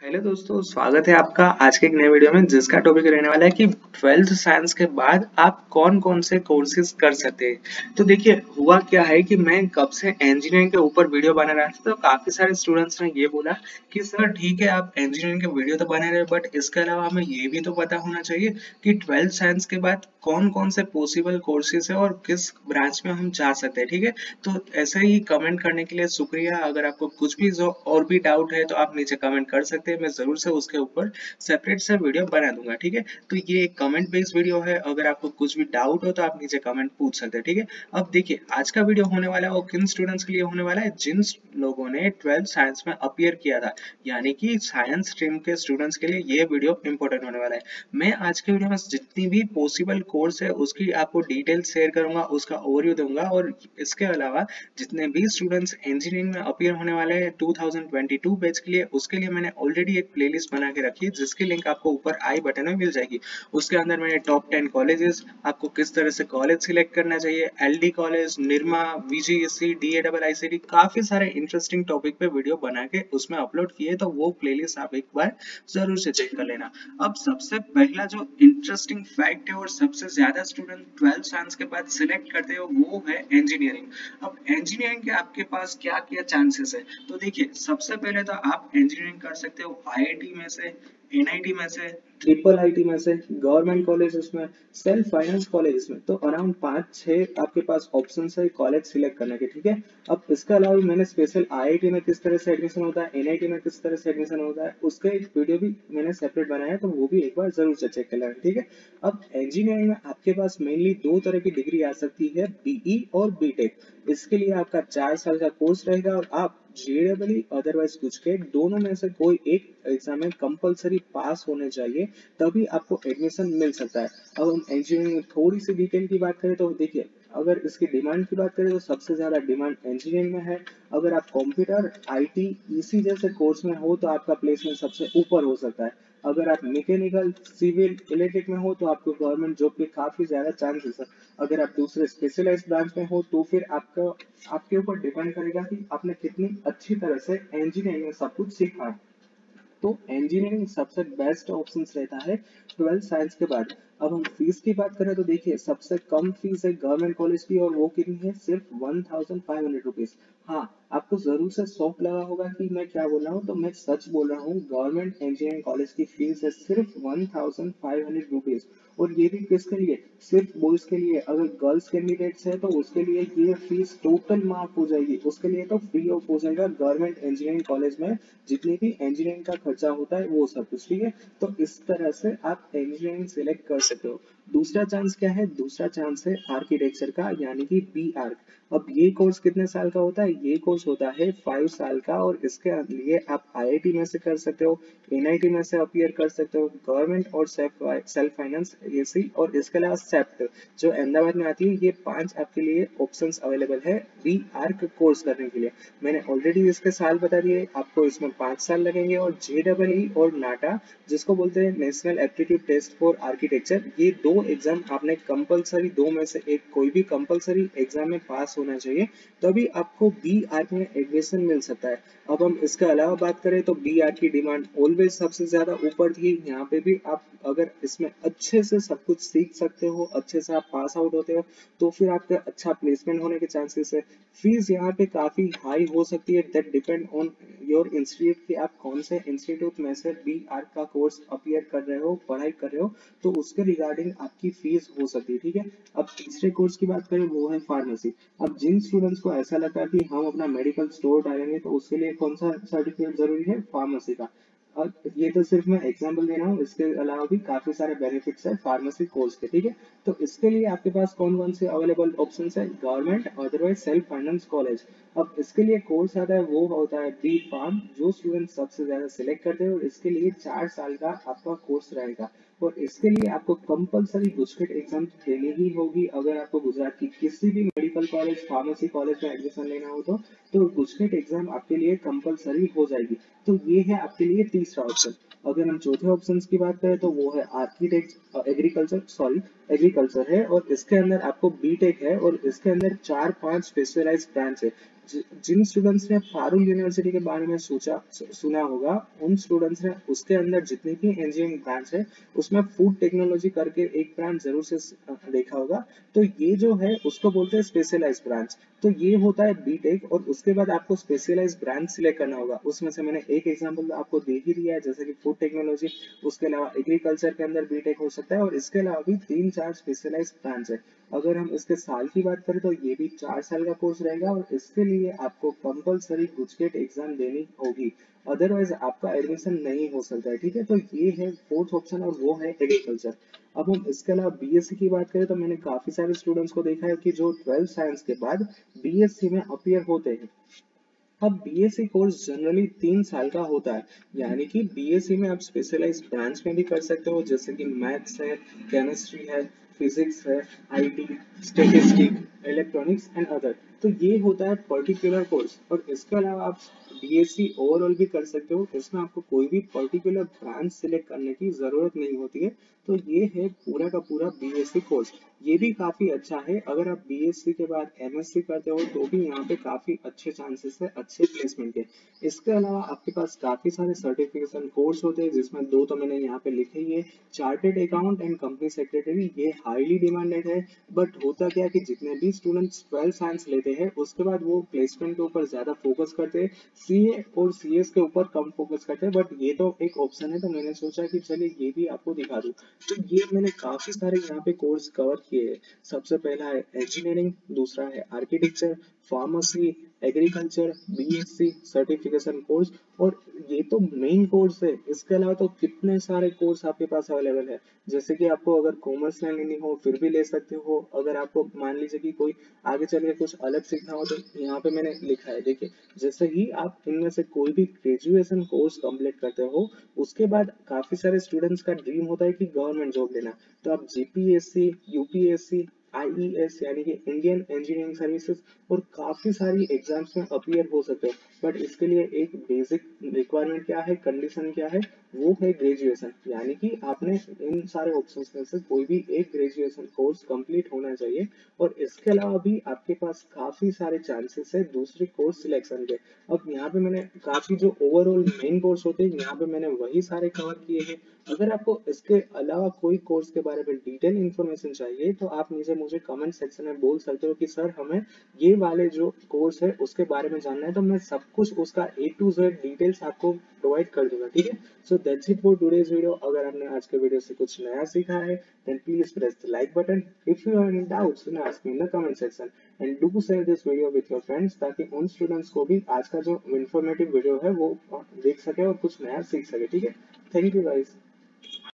Hello दोस्तों, स्वागत है आपका आज के एक नए वीडियो में जिसका टॉपिक रहने वाला है कि 12th साइंस के बाद आप कौन कौन से कोर्सेज कर सकते हैं। तो देखिए, हुआ क्या है कि मैं कब से इंजीनियरिंग के ऊपर वीडियो बना रहा था, तो काफी सारे स्टूडेंट्स ने ये बोला कि सर ठीक है, आप इंजीनियरिंग के वीडियो तो बना रहे, बट इसके अलावा हमें ये भी तो पता होना चाहिए कि 12th साइंस के बाद कौन कौन से पॉसिबल कोर्सेज है और किस ब्रांच में हम जा सकते हैं। ठीक है, तो ऐसे ही कमेंट करने के लिए शुक्रिया। अगर आपको कुछ भी और भी डाउट है तो आप नीचे कमेंट कर सकते हैं, मैं जरूर से उसके ऊपर सेपरेट से वीडियो बना दूंगा। ठीक है, तो ये एक कमेंट बेस्ड वीडियो है, अगर आपको कुछ भी डाउट हो तो आप नीचे कमेंट पूछ सकते हैं। ठीक है, अब देखिए आज का वीडियो होने वाला है वो किन स्टूडेंट्स के लिए होने वाला है, जिन लोगों ने 12th साइंस में अपीयर किया था, यानी कि साइंस स्ट्रीम के स्टूडेंट्स के लिए ये वीडियो इंपॉर्टेंट होने वाला है। मैं आज के वीडियो में जितनी भी पॉसिबल कोर्स है उसकी आपको डिटेल शेयर करूंगा, उसका ओवरव्यू दूंगा, और इसके अलावा जितने भी स्टूडेंट्स इंजीनियरिंग में अपीयर होने वाले हैं 2022 बैच के लिए, उसके लिए मैंने ऑलरेडी एक प्लेलिस्ट बना के रखी है जिसकी लिंक आपको ऊपर आई बटन में मिल जाएगी। उसके अंदर मैंने टॉप 10 कॉलेजेस, आपको किस तरह से कॉलेज सिलेक्ट करना चाहिए, एलडी कॉलेज, निर्मा, वीजीएससी, डीएआईआईसीटी, काफी सारे इंटरेस्टिंग टॉपिक पे वीडियो बना के उसमें अपलोड किए, तो वो प्लेलिस्ट आप एक बार जरूर से चेक कर लेना। अब सबसे पहला जो इंटरेस्टिंग फैक्ट है और सबसे ज्यादा स्टूडेंट 12th साइंस के बाद सिलेक्ट करते हो वो है इंजीनियरिंग। अब इंजीनियरिंग के आपके पास क्या क्या चांसेस है, तो देखिए सबसे पहले तो आप इंजीनियरिंग कर सकते हो आईआईटी में से, एनआईटी में से, ट्रिपल आईटी में से, गवर्नमेंट कॉलेजेस में, सेल्फ फाइनेंस कॉलेजेस में। तो अराउंड 5-6 आपके पास ऑप्शन है कॉलेज सिलेक्ट करने के। ठीक है, अब इसके अलावा मैंने स्पेशल आईआईटी में किस तरह से एडमिशन होता है, एनआईटी में किस तरह से एडमिशन होता है, उसका एक वीडियो भी मैंने सेपरेट बनाया है, तो वो भी एक बार जरूर से चेक कर लेना। ठीक है, अब इंजीनियरिंग में आपके पास मेनली दो तरह की डिग्री आ सकती है, बीई और बीटेक। इसके लिए आपका 4 साल का कोर्स रहेगा और आप जेडबलई अदरवाइज कुछ के दोनों में से कोई एक एग्जाम में कंपलसरी पास होने चाहिए, तभी आपको एडमिशन मिल सकता है। अब हम इंजीनियरिंग में थोड़ी सी डिटेल की बात करें तो देखिए, अगर इसकी डिमांड की बात करें तो सबसे ज्यादा डिमांड इंजीनियरिंग में है। अगर आप कंप्यूटर, आईटी, ईसी जैसे कोर्स में हो तो आपका प्लेसमेंट सबसे ऊपर हो सकता है। अगर आप मैकेनिकल, सिविल, इलेक्ट्रिक में हो तो आपको गवर्नमेंट जॉब के काफी ज्यादा चांसेस है। अगर आप दूसरे स्पेशलाइज्ड ब्रांच में हो तो फिर आपका आपके ऊपर डिपेंड करेगा कि आपने कितनी अच्छी तरह से इंजीनियरिंग में सब कुछ सीखा है। तो इंजीनियरिंग सबसे बेस्ट ऑप्शन रहता है 12th साइंस के बाद। अब हम फीस की बात करें तो देखिए, सबसे कम फीस है गवर्नमेंट कॉलेज की, और वो कितनी है, सिर्फ 1500 रुपीज। हाँ, आपको जरूर से शौक लगा होगा कि मैं क्या बोल रहा हूँ, तो मैं सच बोल रहा हूँ, गवर्नमेंट इंजीनियरिंग कॉलेज की फीस है सिर्फ 1500 रुपीज। और ये भी किसके लिए, सिर्फ बॉयज के लिए। अगर गर्ल्स कैंडिडेट्स है तो उसके लिए ये फीस टोटल माफ हो जाएगी, उसके लिए तो फ्री ऑफ हो जाएगा गवर्नमेंट इंजीनियरिंग कॉलेज में जितनी भी इंजीनियरिंग का खर्चा होता है वो सब कुछ। ठीक है, तो इस तरह से आप इंजीनियरिंग सिलेक्ट कर सकते हो। दूसरा चांस क्या है, दूसरा चांस है आर्किटेक्चर का, यानी कि बी आर्क। अब ये कोर्स कितने साल का होता है, ये कोर्स होता है 5 साल का, और इसके लिए आप आईआईटी में से कर सकते हो, एनआईटी में से अपीयर कर सकते हो, गवर्नमेंट और सेल्फ फाइनेंस एसी, और इसके अलावा सेप्ट जो अहमदाबाद में आती है। ये 5 आपके लिए ऑप्शंस अवेलेबल है बी आर्क कोर्स करने के लिए। मैंने ऑलरेडी इसके साल बता दिए, आपको इसमें 5 साल लगेंगे। और जेडबलई और नाटा, जिसको बोलते हैं national aptitude test for architecture, ये दो एग्जाम आपने कंपलसरी, दो में से एक कोई भी कंपलसरी एग्जाम में पास होना चाहिए, तभी आपको बी आर्क में एडमिशन मिल सकता है। अब हम इसके अलावा बात करें तो बी आर्क की डिमांड ऑलवेज सबसे ज्यादा ऊपर थी। यहाँ पे भी आप अगर इसमें अच्छे से सब कुछ सीख सकते हो, अच्छे से आप पास आउट होते हो, तो फिर आपका अच्छा प्लेसमेंट होने के चांसेस है। फीस यहाँ पे काफी हाई हो सकती है, that depend on your institute कि आप कौन से इंस्टीट्यूट में से बी आर्क का कोर्स अपीयर कर रहे हो, पढ़ाई कर रहे हो, तो उसके रिगार्डिंग आपकी फीस हो सकती है। ठीक है, अब तीसरे कोर्स की बात करें वो है फार्मेसी। अब जिन स्टूडेंट्स को ऐसा लगता है कि हम अपना मेडिकल स्टोर डालेंगे तो उसके लिए कौन सा सर्टिफिकेट जरूरी है, फार्मेसी का। अब ये तो सिर्फ मैं एग्जांपल दे रहा हूँ, इसके अलावा भी काफी सारे बेनिफिट्स है फार्मेसी कोर्स के। ठीक है, तो इसके लिए आपके पास कौन कौन से अवेलेबल ऑप्शंस है, government, otherwise self finance college. अब इसके लिए कोर्स आता है वो होता है बी फार्म, जो स्टूडेंट सबसे ज्यादा सिलेक्ट करते हैं, और इसके लिए 4 साल का आपका कोर्स रहेगा। और इसके लिए आपको कंपलसरी गुजकेट एग्जाम देनी ही होगी। अगर आपको गुजरात की किसी भी मेडिकल कॉलेज, फार्मेसी कॉलेज में एडमिशन लेना हो तो गुजकेट एग्जाम आपके लिए कंपलसरी हो जाएगी। तो ये है आपके लिए तीसरा ऑप्शन। अगर हम चौथे ऑप्शन की बात करें तो वो है आर्किटेक्ट एग्रीकल्चर है, और इसके अंदर आपको बीटेक है, और इसके अंदर 4-5 स्पेशलाइज्ड ब्रांच है। जिन स्टूडेंट्स ने पारुल यूनिवर्सिटी के बारे में सुना होगा, उन स्टूडेंट्स ने उसके अंदर जितनी भी इंजीनियरिंग ब्रांच है उसमें फूड टेक्नोलॉजी करके एक ब्रांच जरूर से देखा होगा। तो ये जो है उसको बोलते हैं स्पेशलाइज ब्रांच। तो ये होता है बीटेक, और उसके बाद आपको स्पेशलाइज ब्रांच सिलेक्ट करना होगा। उसमें से मैंने एक एग्जांपल आपको दे ही दिया है, जैसे कि फूड टेक्नोलॉजी, उसके अलावा एग्रीकल्चर के अंदर बीटेक हो सकता है, और इसके अलावा भी 3-4 स्पेशलाइज ब्रांच है। अगर हम इसके साल की बात करें तो ये भी 4 साल का कोर्स रहेगा, और इसके लिए आपको कंपलसरी गुजकेट एग्जाम देनी होगी, अदरवाइज आपका एडमिशन नहीं हो सकता है। ठीक है, तो ये है फोर्थ ऑप्शन, और वो है एग्रीकल्चर। अब हम इसके अलावा बीएससी की बात करें तो मैंने काफी सारे स्टूडेंट्स को देखा है कि जो 12th साइंस के बाद बीएससी में अपीयर होते हैं। अब बीएससी कोर्स जनरली 3 साल का होता है, यानी कि बीएससी में आप स्पेशलाइज ब्रांच में भी कर सकते हो, जैसे कि मैथ्स है, केमिस्ट्री है, फिजिक्स है, IT, statistic, electronics and other. तो ये होता है पर्टिकुलर कोर्स, और इसके अलावा आप बीएससी ओवरऑल भी कर सकते हो। इसमें आपको कोई भी पर्टिकुलर ब्रांच सिलेक्ट करने की जरूरत नहीं होती है। तो ये है पूरा का पूरा बीएससी कोर्स। ये भी काफी अच्छा है। अगर आप बीएससी के बाद एमएससी करते हो तो भी यहाँ पे काफी अच्छे चांसेस है अच्छे प्लेसमेंट के। इसके अलावा आपके पास काफी सारे सर्टिफिकेशन कोर्स होते हैं, जिसमें दो तो मैंने यहाँ पे लिखे ही है, chartered account and company secretary. ये हाईली डिमांडेड है। बट होता क्या है कि जितने भी स्टूडेंट्स 12 साइंस लेते हैं उसके बाद वो प्लेसमेंट के ऊपर ज्यादा फोकस करते हैं, सीए और सीएस के ऊपर कम फोकस करते हैं। बट ये तो एक ऑप्शन है, तो मैंने सोचा कि चलिए ये भी आपको दिखा दूं। तो ये मैंने काफी सारे यहाँ पे कोर्स कवर किए हैं। सबसे पहला है इंजीनियरिंग, दूसरा है architecture, pharmacy, agriculture, BSc certification course, और ये तो मेन कोर्स है। इसके अलावा तो कितने सारे कोर्स आपके पास अवेलेबल है। जैसे कि आपको अगर कॉमर्स लाइन लेनी हो फिर भी ले सकते हो। अगर आपको मान लीजिए कि कोई आगे चल के कुछ अलग सीखना हो, तो यहाँ पे मैंने लिखा है, देखिए। जैसे ही आप इनमें से कोई भी ग्रेजुएशन कोर्स कंप्लीट करते हो, उसके बाद काफी सारे स्टूडेंट्स का ड्रीम होता है कि गवर्नमेंट जॉब लेना। तो आप जीपीएससी, यूपीएससी, आईईएस यानी कि इंडियन इंजीनियरिंग सर्विसेज, और काफी सारी एग्जाम्स में अपीयर हो सकते हो। बट इसके लिए एक बेसिक रिक्वायरमेंट क्या है, कंडीशन क्या है, वो है ग्रेजुएशन। यानी कि आपने इन सारे ऑप्शंस में से कोई भी एक ग्रेजुएशन कोर्स कंप्लीट होना चाहिए। और इसके अलावा भी आपके पास काफी सारे चांसेस है दूसरे कोर्स सिलेक्शन के। अब यहाँ पे मैंने काफी जो ओवरऑल मेन कोर्स होते हैं यहाँ पे मैंने वही सारे कवर किए हैं। अगर आपको इसके अलावा कोई कोर्स के बारे में डिटेल इन्फॉर्मेशन चाहिए तो आप नीचे मुझे कमेंट सेक्शन में बोल सकते हो कि सर हमें ये वाले जो कोर्स है उसके बारे में जानना है, तो मैं सब कुछ उसका ए टू जेड डिटेल्स आपको प्रोवाइड कर दूंगा। ठीक है, so that's it for today's video. अगर आपने आज के वीडियो से कुछ नया सीखा है then please press the like button. If you have any doubts then ask me in the comment section, and do share this video with your friends ताकि उन स्टूडेंट्स को भी आज का जो इन्फॉर्मेटिव वीडियो है वो देख सके और कुछ नया सीख सके। ठीक है, थैंक यू गाइस।